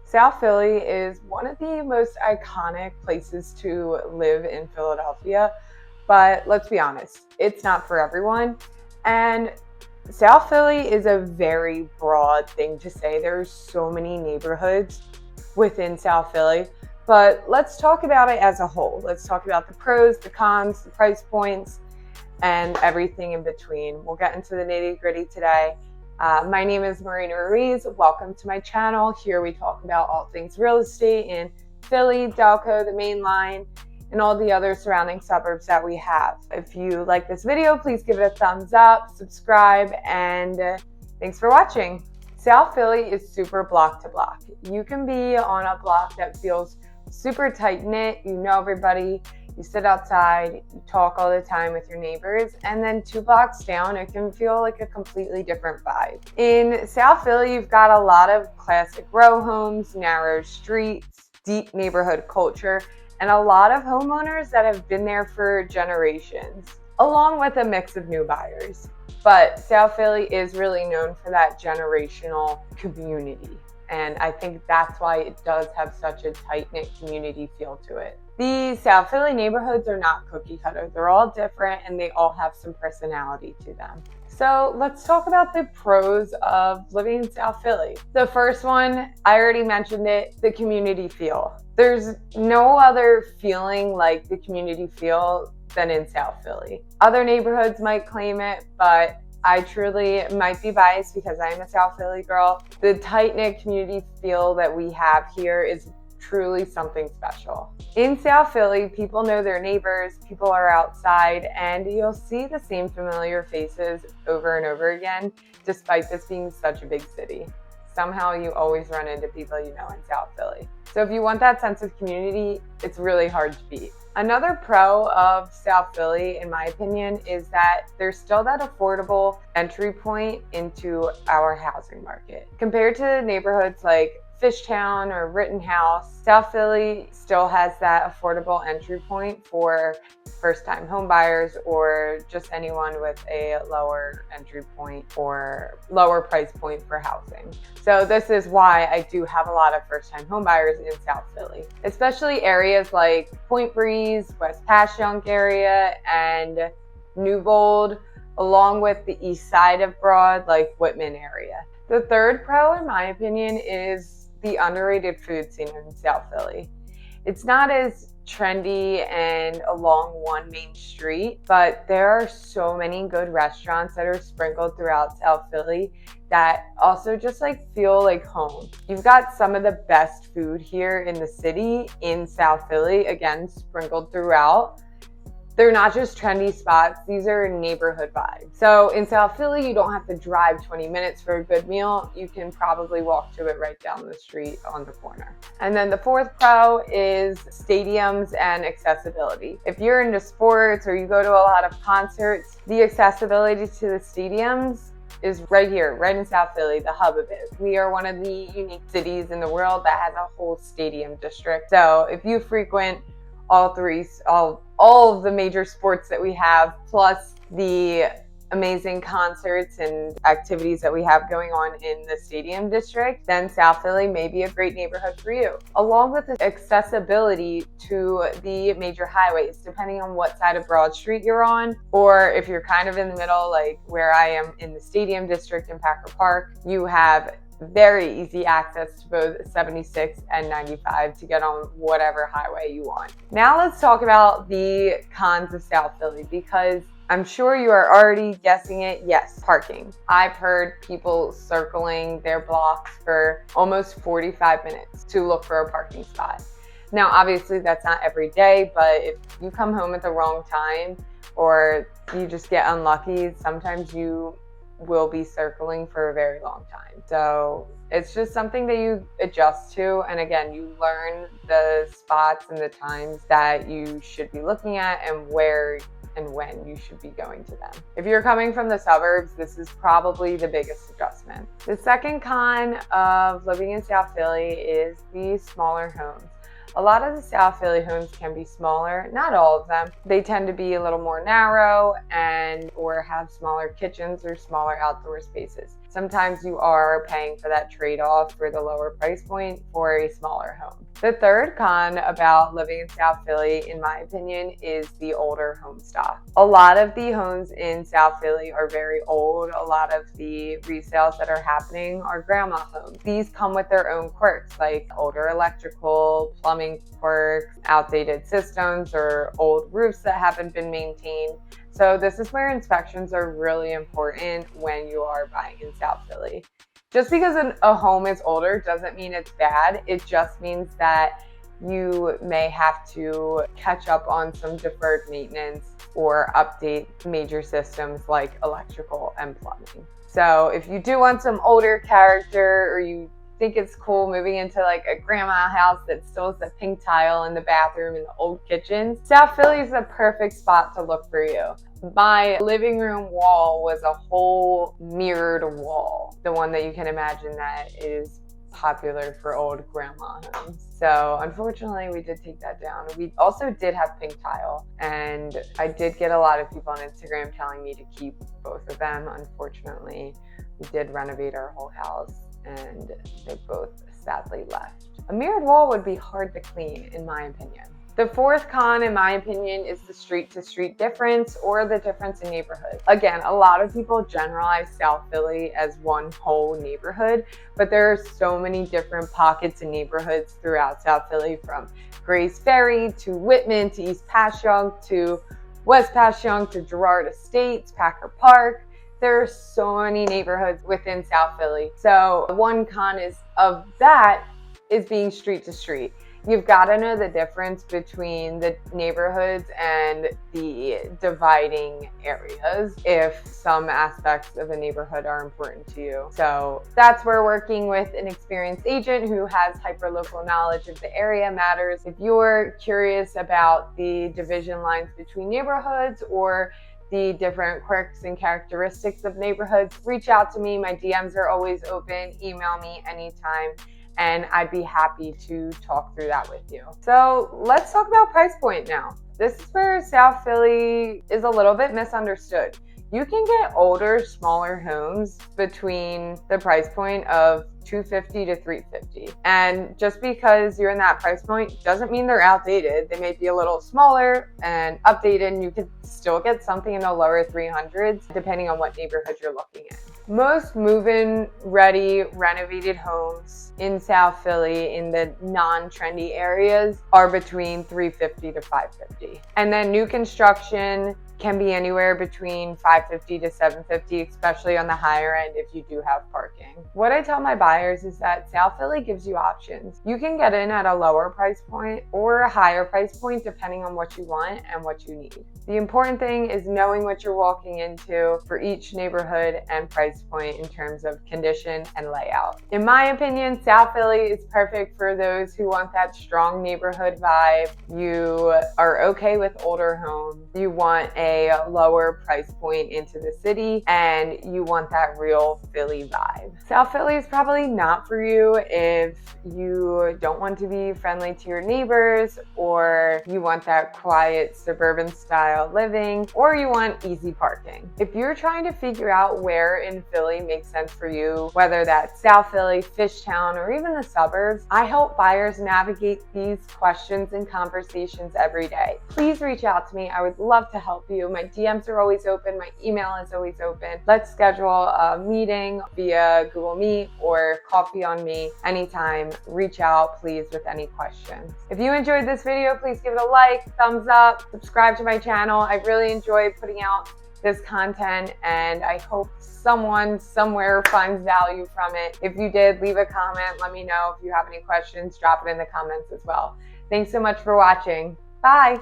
South Philly is one of the most iconic places to live in Philadelphia, but let's be honest, it's not for everyone. And South Philly is a very broad thing to say. There's so many neighborhoods within South Philly, but let's talk about it as a whole. Let's talk about the pros, the cons, the price points, and everything in between. We'll get into the nitty-gritty today. My name is Marina Ruiz. Welcome to my channel. Here we talk about all things real estate in Philly, Delco, the main line, and all the other surrounding suburbs that we have. If you like this video, please give it a thumbs up, subscribe, and thanks for watching. South Philly is super block to block. You can be on a block that feels super tight-knit, you know everybody, you sit outside, you talk all the time with your neighbors, and then 2 blocks down, it can feel like a completely different vibe. In South Philly, you've got a lot of classic row homes, narrow streets, deep neighborhood culture, and a lot of homeowners that have been there for generations, along with a mix of new buyers. But South Philly is really known for that generational community. And I think that's why it does have such a tight-knit community feel to it. The South Philly neighborhoods are not cookie cutter. They're all different and they all have some personality to them. So let's talk about the pros of living in South Philly. The first one, I already mentioned it, the community feel. There's no other feeling like the community feel than in South Philly. Other neighborhoods might claim it, but I truly might be biased because I'm a South Philly girl. The tight-knit community feel that we have here is truly something special. In South Philly, people know their neighbors, people are outside, and you'll see the same familiar faces over and over again, despite this being such a big city. Somehow you always run into people you know in South Philly. So if you want that sense of community, it's really hard to beat. Another pro of South Philly, in my opinion, is that there's still that affordable entry point into our housing market. Compared to neighborhoods like Fishtown or Rittenhouse, South Philly still has that affordable entry point for first-time home buyers or just anyone with a lower entry point or lower price point for housing. So this is why I do have a lot of first-time home buyers in South Philly, especially areas like Point Breeze, West Passyunk area, and Newbold, along with the east side of Broad, like Whitman area. The third pro, in my opinion, is the underrated food scene in South Philly. It's not as trendy and along one main street, but there are so many good restaurants that are sprinkled throughout South Philly that also just feel like home. You've got some of the best food here in the city in South Philly, again, sprinkled throughout. They're not just trendy spots, these are neighborhood vibes. So in South Philly, you don't have to drive 20 minutes for a good meal. You can probably walk to it right down the street on the corner. And then the fourth pro is stadiums and accessibility. If you're into sports or you go to a lot of concerts, the accessibility to the stadiums is right here, right in South Philly, the hub of it. We are one of the unique cities in the world that has a whole stadium district. So if you frequent all of the major sports that we have, plus the amazing concerts and activities that we have going on in the stadium district, then South Philly may be a great neighborhood for you. Along with the accessibility to the major highways, depending on what side of Broad Street you're on, or if you're kind of in the middle, like where I am in the stadium district in Packer Park, you have very easy access to both 76 and 95 to get on whatever highway you want. Now let's talk about the cons of South Philly, because I'm sure you are already guessing it. Yes, parking. I've heard people circling their blocks for almost 45 minutes to look for a parking spot. Now, obviously that's not every day, but if you come home at the wrong time or you just get unlucky, sometimes you will be circling for a very long time. So it's just something that you adjust to. And again, you learn the spots and the times that you should be looking at and where and when you should be going to them. If you're coming from the suburbs, this is probably the biggest adjustment. The second con of living in South Philly is the smaller homes. A lot of the South Philly homes can be smaller, not all of them. They tend to be a little more narrow or have smaller kitchens or smaller outdoor spaces. sometimes you are paying for that trade-off for the lower price point for a smaller home. The third con about living in South Philly, in my opinion, is the older home stock. A lot of the homes in South Philly are very old. A lot of the resales that are happening are grandma homes. These come with their own quirks, like older electrical, plumbing quirks, outdated systems, or old roofs that haven't been maintained. So this is where inspections are really important when you are buying in South Philly. Just because a home is older doesn't mean it's bad. It just means that you may have to catch up on some deferred maintenance or update major systems like electrical and plumbing. So if you do want some older character, or you think it's cool moving into like a grandma house that still has the pink tile in the bathroom and the old kitchen, South Philly is the perfect spot to look for you. My living room wall was a whole mirrored wall, the one that you can imagine that is popular for old grandma homes. So unfortunately we did take that down. We also did have pink tile, and I did get a lot of people on Instagram telling me to keep both of them. Unfortunately, we did renovate our whole house and they both sadly left. A mirrored wall would be hard to clean, in my opinion. The fourth con, in my opinion, is the street-to-street difference, or the difference in neighborhood. Again, a lot of people generalize South Philly as one whole neighborhood, but there are so many different pockets and neighborhoods throughout South Philly, from Grays Ferry to Whitman to East Passyunk to West Passyunk to Girard Estates, Packer Park. There are so many neighborhoods within South Philly. So one con of that is being street to street. You've got to know the difference between the neighborhoods and the dividing areas if some aspects of a neighborhood are important to you. So that's where working with an experienced agent who has hyperlocal knowledge of the area matters. If you're curious about the division lines between neighborhoods or the different quirks and characteristics of neighborhoods, reach out to me. My DMs are always open. Email me anytime, and I'd be happy to talk through that with you. So let's talk about price point now. This is where South Philly is a little bit misunderstood. You can get older, smaller homes between the price point of $250 to $350. And just because you're in that price point doesn't mean they're outdated. They may be a little smaller and updated, and you could still get something in the lower 300s depending on what neighborhood you're looking at. Most move-in ready renovated homes in South Philly in the non-trendy areas are between $350 to $550. And then new construction can be anywhere between $550 to $750, especially on the higher end if you do have parking. What I tell my buyers is that South Philly gives you options. You can get in at a lower price point or a higher price point depending on what you want and what you need. The important thing is knowing what you're walking into for each neighborhood and price point in terms of condition and layout. In my opinion, South Philly is perfect for those who want that strong neighborhood vibe. You are okay with older homes. You want a lower price point into the city, and you want that real Philly vibe. South Philly is probably not for you if you don't want to be friendly to your neighbors, or you want that quiet suburban style living, or you want easy parking. If you're trying to figure out where in Philly makes sense for you, whether that's South Philly, Fishtown, or even the suburbs, I help buyers navigate these questions and conversations every day. Please reach out to me. I would love to help you. My DMs are always open. My email is always open. Let's schedule a meeting via Google Meet or Coffee on Me anytime. Reach out, please, with any questions. If you enjoyed this video, please give it a like, thumbs up, subscribe to my channel. I really enjoy putting out this content, and I hope someone somewhere finds value from it. If you did, leave a comment. Let me know if you have any questions. Drop it in the comments as well. Thanks so much for watching. Bye.